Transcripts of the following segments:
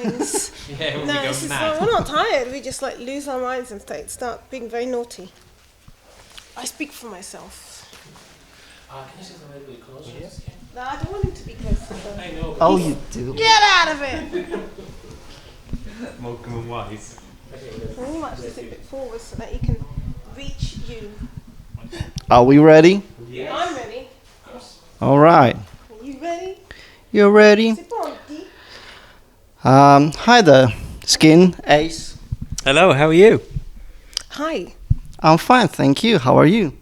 minds. Yeah, when No, we go it's just mad. like, we're not tired. We just like lose our minds and start being very naughty. I speak for myself. Can you say something a little bit closer? Yeah. No, I don't want him to be close to the... I know. Oh, you do. Get out of it! Welcome and wise. Very much just a bit forward so that he can reach you. Are we ready? Yes. I'm ready. All right. Are you ready? You're ready? Sit on, D. Hi there, Skin, Ace. Hello, how are you? Hi. I'm fine, thank you. How are you?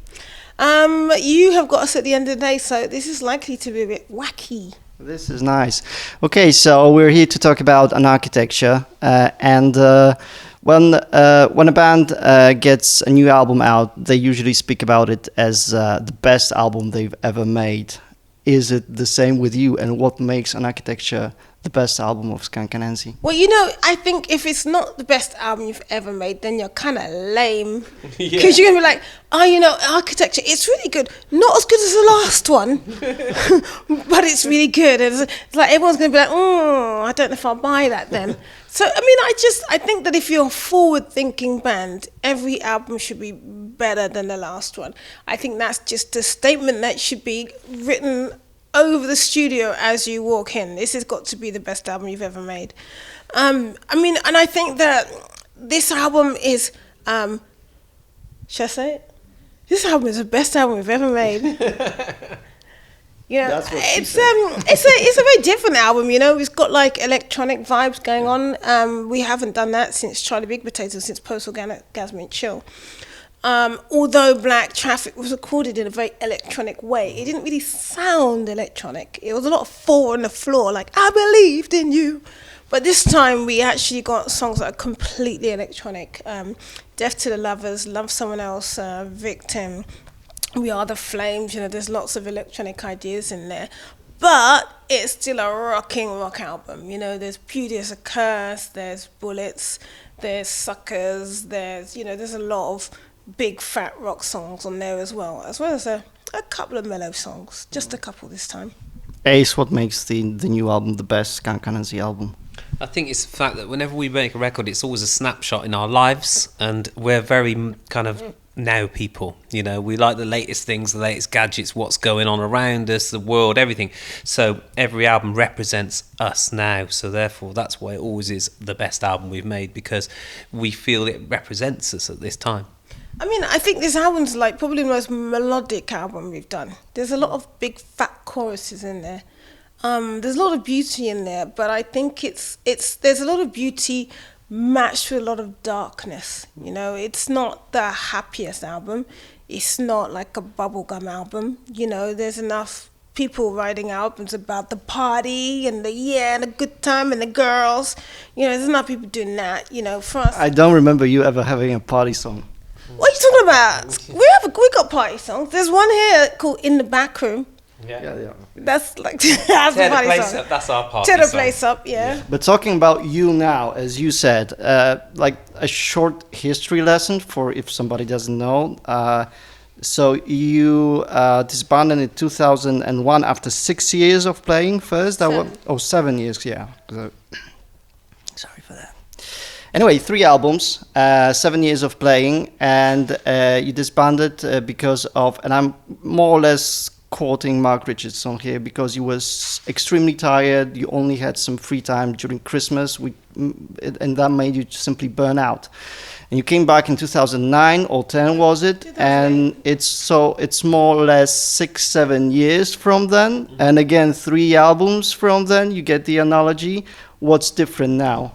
You have got us at the end of the day, so this is likely to be a bit wacky. This is nice. Okay, so we're here to talk about an architecture, and when a band gets a new album out, they usually speak about it as the best album they've ever made. Is it the same with you? And what makes an architecture the best album of Skunk Anasie? Well, I think if it's not the best album you've ever made, then you're kind of lame. Because you're going to be like, architecture, it's really good. Not as good as the last one, but it's really good. It's like everyone's going to be like, I don't know if I'll buy that then. So, I think that if you're a forward-thinking band, every album should be better than the last one. I think that's just a statement that should be written over the studio as you walk in. This has got to be the best album you've ever made. And I think that this album is, should I say it? This album is the best album we've ever made. That's what she it's said. it's a very different album. It's got like electronic vibes going on. We haven't done that since Charlie Big Potato, since Post Orgasmic Chill. Although Black Traffic was recorded in a very electronic way, it didn't really sound electronic. It was a lot of four on the floor, like I believed in you. But this time we actually got songs that are completely electronic. Death to the Lovers, Love Someone Else, Victim, We Are the Flames. There's lots of electronic ideas in there. But it's still a rocking rock album. There's Beauty is a Curse, there's Bullets, there's Suckers, there's a lot of big fat rock songs on there as well as a couple of mellow songs, just a couple this time. Ace, what makes the new album the best Skunk Anasie album? I think it's the fact that whenever we make a record, it's always a snapshot in our lives, and we're very kind of now people. We like the latest things, the latest gadgets, what's going on around us, the world, everything. So every album represents us now. So therefore, that's why it always is the best album we've made, because we feel it represents us at this time. I think this album's like probably the most melodic album we've done. There's a lot of big fat choruses in there. There's a lot of beauty in there, but I think there's a lot of beauty matched with a lot of darkness. It's not the happiest album. It's not like a bubblegum album. There's enough people writing albums about the party and the good time and the girls. There's enough people doing that. For us, I don't remember you ever having a party song. what are you talking about? We got party songs. There's one here called In the Back Room. Yeah. That's like that's a party song. That's our party Tear the song. place up, yeah. But talking about you now, as you said, like a short history lesson for if somebody doesn't know. So you disbanded in 2001 after 6 years of playing first. 7 years, yeah. So, sorry for that. Anyway, 3 albums, 7 years of playing, and you disbanded because of, and I'm more or less quoting Mark Richardson here, because you was extremely tired, you only had some free time during Christmas, and that made you simply burn out. And you came back in 2009 or 10, was it? 2008. And it's more or less 6-7 years from then, and again 3 albums from then. You get the analogy. What's different now?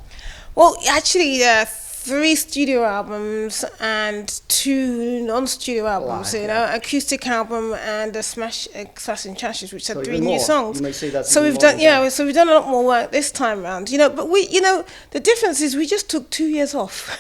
Well, actually, 3 studio albums and 2 non-studio albums. Acoustic album and a Smash and Trashes, which had 3 new songs. You may say that's So even we've more done, than so we've done a lot more work this time around. But we, the difference is we just took 2 years off.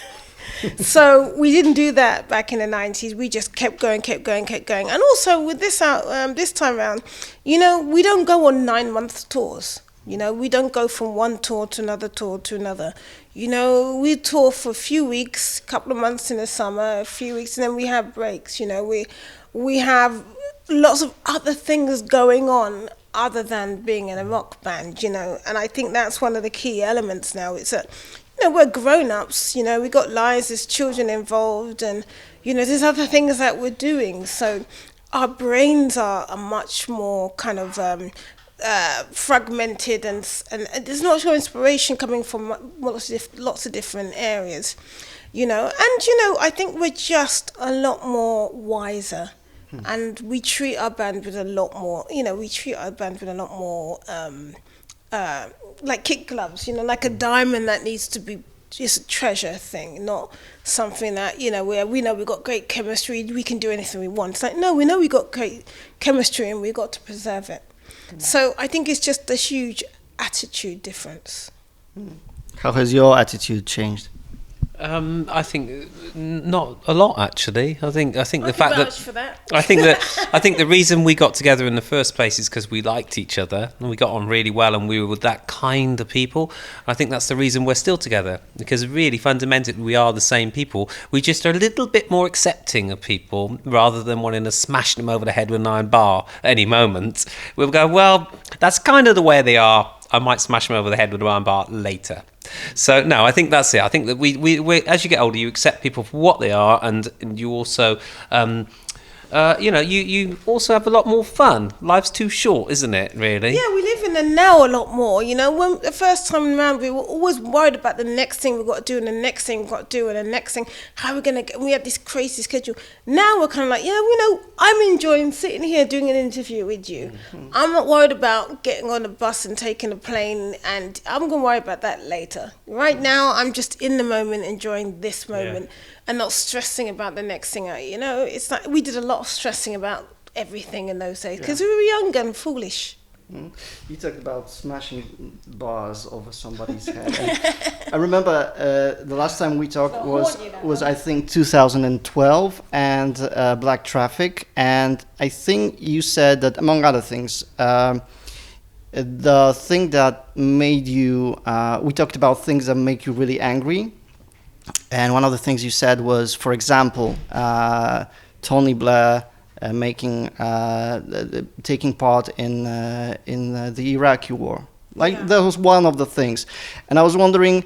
So we didn't do that back in the 90s. We just kept going. And also with this this time around, we don't go on 9-month tours. We don't go from one tour to another tour to another. We tour for a few weeks, a couple of months in the summer, a few weeks, and then we have breaks. We have lots of other things going on other than being in a rock band, you know. And I think that's one of the key elements now. It's that, you know, we're grown-ups, you know, we got lives, there's children involved, and, you know, there's other things that we're doing. So our brains are much more kind of fragmented, and there's not sure inspiration coming from lots of different areas, you know. And, you know, I think we're just a lot more wiser. And we treat our band with a lot more, you know, like kid gloves, you know, like a diamond that needs to be just a treasure thing, not something that, you know, where we know we've got great chemistry, we can do anything we want. It's like, no, we know we've got great chemistry and we've got to preserve it. So I think it's just a huge attitude difference. How has your attitude changed? I think not a lot, actually. I think the fact that I think the reason we got together in the first place is because we liked each other and we got on really well, and we were that kind of people. I think that's the reason we're still together, because really fundamentally we are the same people. We just are a little bit more accepting of people rather than wanting to smash them over the head with an iron bar at any moment. We'll go, well, that's kind of the way they are. I might smash them over the head with an iron bar later. So no, I think that's it. I think that we as you get older, you accept people for what they are, and you also, you know, you also have a lot more fun. Life's too short, isn't it? Really? Yeah, we live in the now a lot more. You know, when the first time around, we were always worried about the next thing we've got to do, and the next thing we've got to do, and the next thing. How are we gonna get? We have this crazy schedule. Now we're kind of like, yeah, you know, I'm enjoying sitting here doing an interview with you. Mm-hmm. I'm not worried about getting on a bus and taking a plane, and I'm gonna worry about that later. Right now, I'm just in the moment, enjoying this moment. Yeah. And not stressing about the next thing. You know, it's like we did a lot of stressing about everything in those days because we were young and foolish. You talked about smashing bars over somebody's head. I remember the last time we talked was I think 2012 and Black Traffic, and I think you said that among other things, the thing that made you we talked about things that make you really angry. And one of the things you said was, for example, Tony Blair taking part in the Iraqi war. That was one of the things. And I was wondering,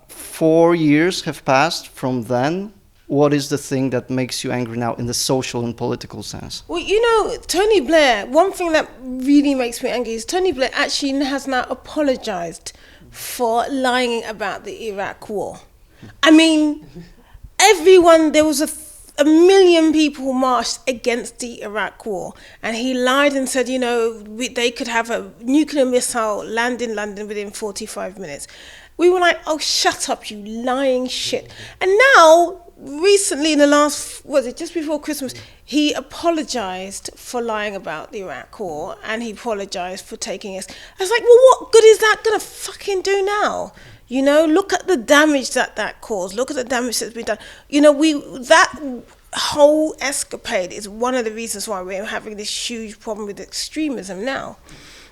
4 years have passed from then. What is the thing that makes you angry now in the social and political sense? Well, you know, Tony Blair, one thing that really makes me angry is Tony Blair actually has now apologized for lying about the Iraq war. I mean, there was a million people who marched against the Iraq war, and he lied and said, you know, they could have a nuclear missile land in London within 45 minutes. We were like, oh, shut up, you lying shit. And now, recently in the last, just before Christmas, he apologized for lying about the Iraq war, and he apologized for taking us. I was like, well, what good is that gonna fucking do now? You know, look at the damage that caused. Look at the damage that's been done. You know, that whole escapade is one of the reasons why we're having this huge problem with extremism now.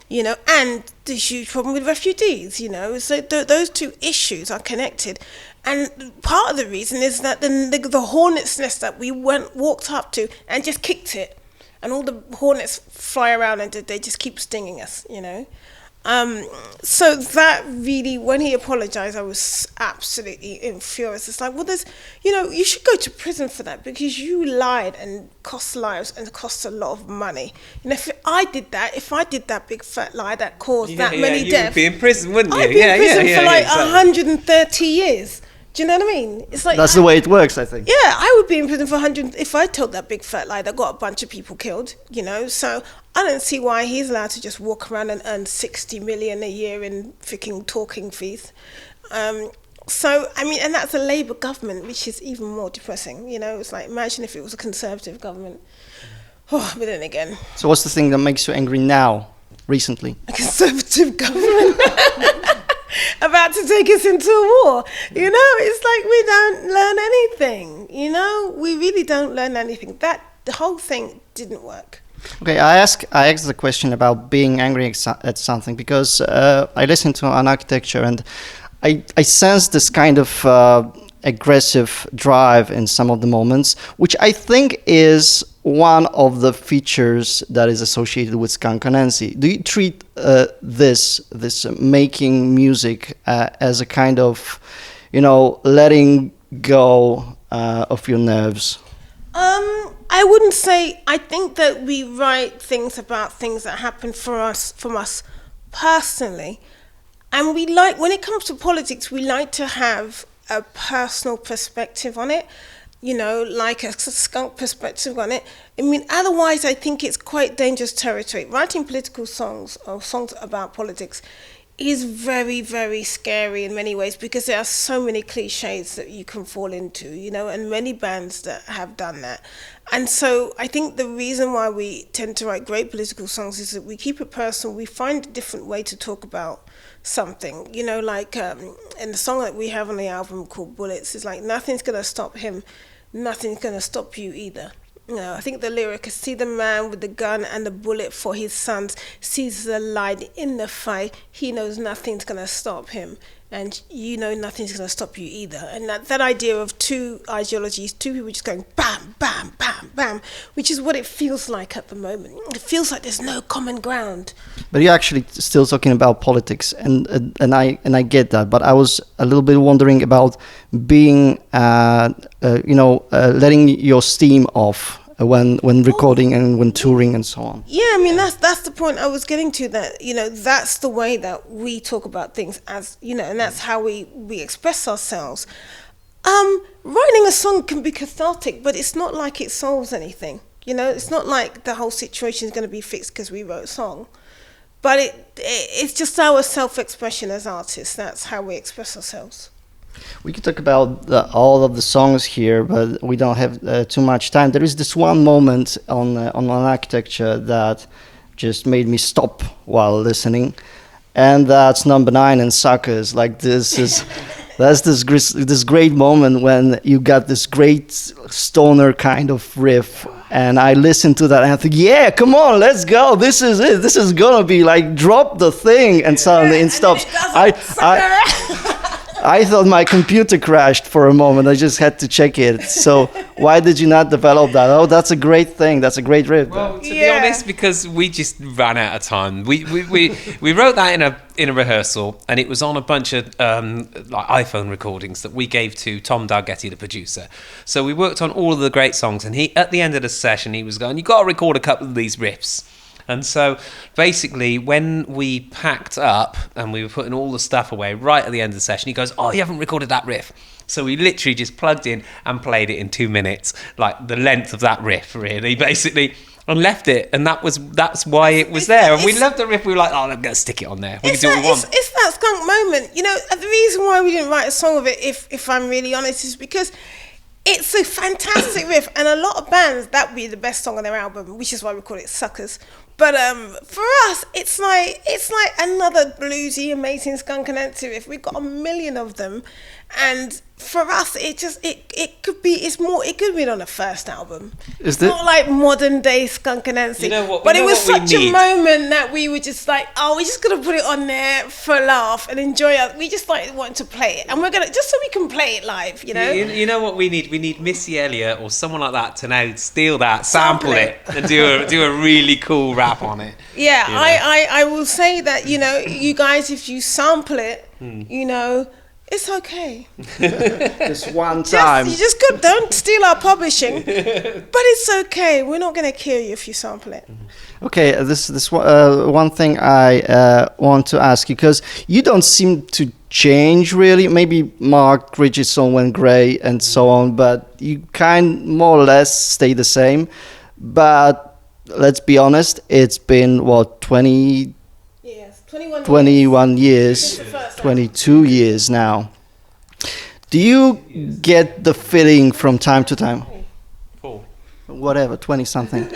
You know, and the huge problem with refugees, you know. So those two issues are connected. And part of the reason is that the hornet's nest that we walked up to and just kicked it. And all the hornets fly around and they just keep stinging us, you know. So that really, when he apologized, I was absolutely furious. It's like, well, you know, you should go to prison for that because you lied and cost lives and cost a lot of money. You know, if I did that big fat lie that caused that many deaths, you'd be in prison, wouldn't you? I'd be in prison for 130 years. Do you know what I mean? It's like that's the way it works, I think. Yeah, I would be in prison for 100 if I told that big fat lie that got a bunch of people killed, you know. So I don't see why he's allowed to just walk around and earn 60 million a year in freaking talking fees. So, I mean, and that's a Labour government, which is even more depressing, you know. It's like, imagine if it was a Conservative government. Oh, but then again. So what's the thing that makes you angry now, recently? A Conservative government. About to take us into a war. You know, it's like we don't learn anything. You know, we really don't learn anything. The whole thing didn't work. Okay, I asked the question about being angry at something because I listened to an architecture and I sense this kind of aggressive drive in some of the moments, which I think is one of the features that is associated with Skunk Anasie. Do you treat this making music as a kind of, letting go of your nerves? I wouldn't say. I think that we write things about things that happen from us personally, and we like, when it comes to politics, we like to have a personal perspective on it, like a skunk perspective on it. I mean, otherwise, I think it's quite dangerous territory. Writing political songs or songs about politics is very, very scary in many ways, because there are so many cliches that you can fall into, and many bands that have done that. And so I think the reason why we tend to write great political songs is that we keep it personal. We find a different way to talk about something, like in the song that we have on the album called Bullets, it's like, nothing's going to stop him, nothing's going to stop you either. I think the lyric is, see the man with the gun and the bullet for his sons, sees the light in the fight, he knows nothing's going to stop him, and nothing's going to stop you either. And that idea of two ideologies, two people just going bam, bam, bam, bam, which is what it feels like at the moment. It feels like there's no common ground. But you're actually still talking about politics, and I get that. But I was a little bit wondering about being, letting your steam off when recording and when touring and so on. Yeah, I mean that's the point I was getting to. That that's the way that we talk about things, as and that's how we express ourselves. Writing a song can be cathartic, but it's not like it solves anything. It's not like the whole situation is going to be fixed because we wrote a song. But it's just our self-expression as artists. That's how we express ourselves. We could talk about all of the songs here, but we don't have too much time. There is this one moment on Architecture that just made me stop while listening, and that's number 9 in Suckers. Like that's this great moment when you got this great stoner kind of riff. And I listened to that and I think, yeah, come on, let's go. This is it. This is gonna be like, drop the thing, and suddenly it stops. I thought my computer crashed for a moment. I just had to check it. So why did you not develop that? Oh, that's a great thing. That's a great riff. Well, to be honest, because we just ran out of time. We wrote that in a rehearsal, and it was on a bunch of iPhone recordings that we gave to Tom Dalgetty, the producer. So we worked on all of the great songs, and he, at the end of the session, he was going, "You got to record a couple of these riffs." And so basically, when we packed up and we were putting all the stuff away right at the end of the session, he goes, "Oh, you haven't recorded that riff." So we literally just plugged in and played it in 2 minutes, like the length of that riff, really, basically, and left it. And that's why it was there. And we loved the riff. We were like, "Oh, I'm going to stick it on there. We can do what we want." It's that skunk moment. The reason why we didn't write a song of it, if I'm really honest, is because it's a fantastic riff, and a lot of bands, that would be the best song on their album, which is why we call it Suckers. But for us, it's like another bluesy, amazing Skunk Anasie riff. We've got a million of them, and for us, it could be on the first album. It's not like modern day Skunk Anasie. But it was such a moment that we were just like, oh, we're just gonna put it on there for a laugh and enjoy it. We just like wanted to play it, and we're gonna, just so we can play it live. You know what we need? We need Missy Elliott or someone like that to now steal that, sample it, and do a really cool rap on it. Yeah, I will say that you guys, if you sample it, it's okay. This one time. Don't steal our publishing. But it's okay. We're not going to kill you if you sample it. Okay, this one thing I want to ask you, because you don't seem to change really. Maybe Mark Richardson went grey and so on, but you more or less stay the same. But let's be honest, it's been, 21 years, 22 years now. Do you get the feeling from time to time? Whatever, 20-something.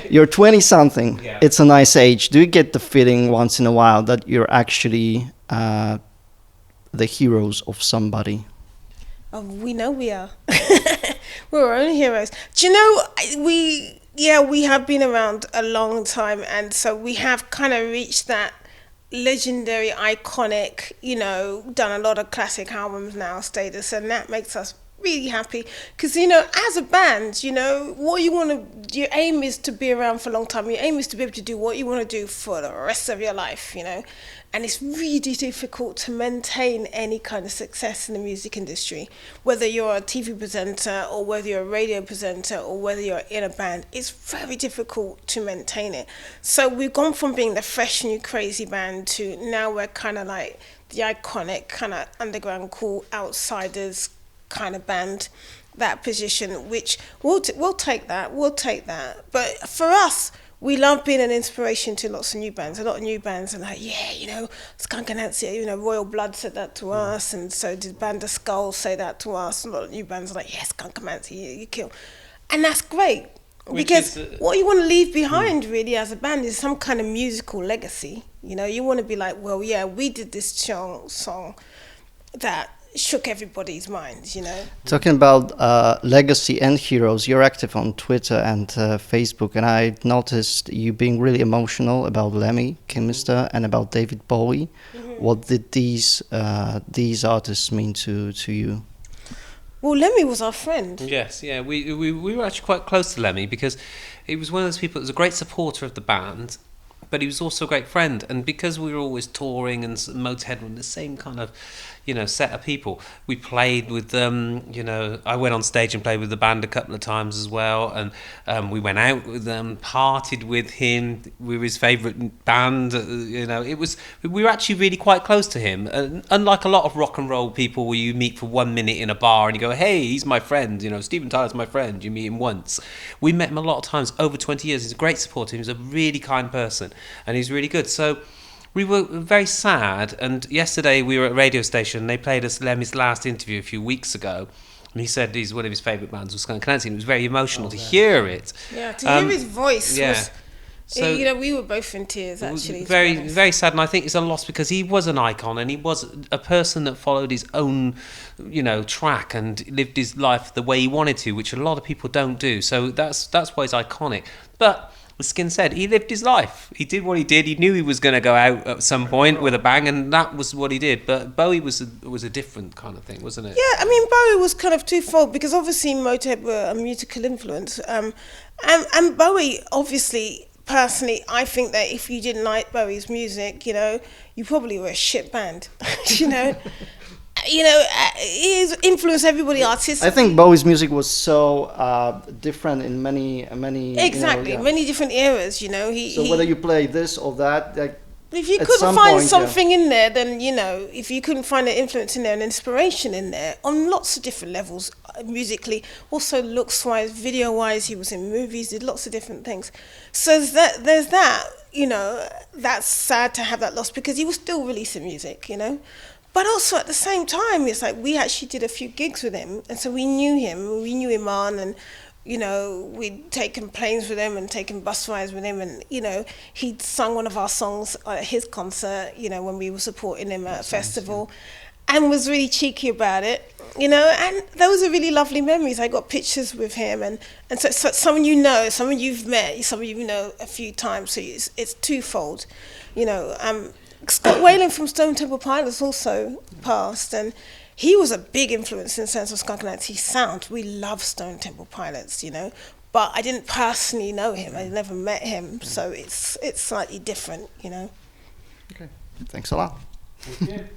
You're 20-something. Yeah. It's a nice age. Do you get the feeling once in a while that you're actually the heroes of somebody? Oh, we know we are. We're our own heroes. Do you know, we have been around a long time, and so we have kind of reached that legendary, iconic, you know, done a lot of classic albums now status, and that makes us really happy because, you know, as a band, you know, what you want to, your aim is to be around for a long time. Your aim is to be able to do what you want to do for the rest of your life, you know, and it's really difficult to maintain any kind of success in the music industry, whether you're a TV presenter or whether you're a radio presenter or whether you're in a band. It's very difficult to maintain it. So we've gone from being the fresh new crazy band to now we're kind of like the iconic kind of underground cool outsiders kind of band, that position, which we'll take that. But for us, we love being an inspiration to lots of new bands. A lot of new bands are like, yeah, you know, Skunk Anasie, you know, Royal Blood said that to us, and so did Band of Skulls say that to us. A lot of new bands are like, yeah, Skunk Anasie, you kill. And that's great, because what you want to leave behind really as a band is some kind of musical legacy. You know, you want to be like, well, yeah, we did this song that shook everybody's minds, you know. Talking about legacy and heroes, you're active on Twitter and Facebook, and I noticed you being really emotional about Lemmy Kilmister and about David Bowie. What did these artists mean to you? Well, Lemmy was our friend. Yes, yeah, we were actually quite close to Lemmy because he was one of those people that was a great supporter of the band, but he was also a great friend. And because we were always touring and Motorhead were the same kind of, you know, set of people, we played with them. You know, I went on stage and played with the band a couple of times as well, and we went out with them, partied with him. We were his favourite band. You know, we were actually really quite close to him. Unlike a lot of rock and roll people, where you meet for 1 minute in a bar and you go, "Hey, he's my friend." You know, Steven Tyler's my friend. You meet him once. We met him a lot of times over 20 years. He's a great supporter. He was a really kind person, and he's really good. So we were very sad, and yesterday we were at a radio station and they played us Lemmy's last interview a few weeks ago, and he said one of his favourite bands was Skunk Anasie, and it was very emotional to hear it. Yeah, to hear his voice was, so, you know, we were both in tears actually. Very, very sad, and I think it's a loss because he was an icon and he was a person that followed his own, you know, track and lived his life the way he wanted to, which a lot of people don't do. So that's why he's iconic. But as Skin said, he lived his life. He did what he did. He knew he was going to go out at some point with a bang, and that was what he did. But Bowie was a different kind of thing, wasn't it? Yeah, I mean, Bowie was kind of twofold because obviously Motorhead were a musical influence, and Bowie, obviously, personally, I think that if you didn't like Bowie's music, you know, you probably were a shit band, you know. You know, he's influenced everybody artistically. I think Bowie's music was so different in many exactly, you know, many different eras. You know, so whether you play this or that, like, if you couldn't find something in there, then, you know, if you couldn't find an influence in there, an inspiration in there, on lots of different levels, musically, also looks-wise, video-wise, he was in movies, did lots of different things. So there's that, you know, that's sad to have that loss because he was still releasing music, you know. But also at the same time, it's like we actually did a few gigs with him, and so we knew him on, and, you know, we'd taken planes with him and taken bus rides with him, and, you know, he'd sung one of our songs at his concert, you know, when we were supporting him at a festival, and was really cheeky about it, you know, and those are really lovely memories. I got pictures with him, and so someone you know, someone you've met, someone you know a few times, so it's twofold, you know. Scott Weiland from Stone Temple Pilots also passed, and he was a big influence in the sense of Skunk Anasie's sound. We love Stone Temple Pilots, you know, but I didn't personally know him. I never met him, so it's slightly different, you know. Okay, thanks a lot. Thank you.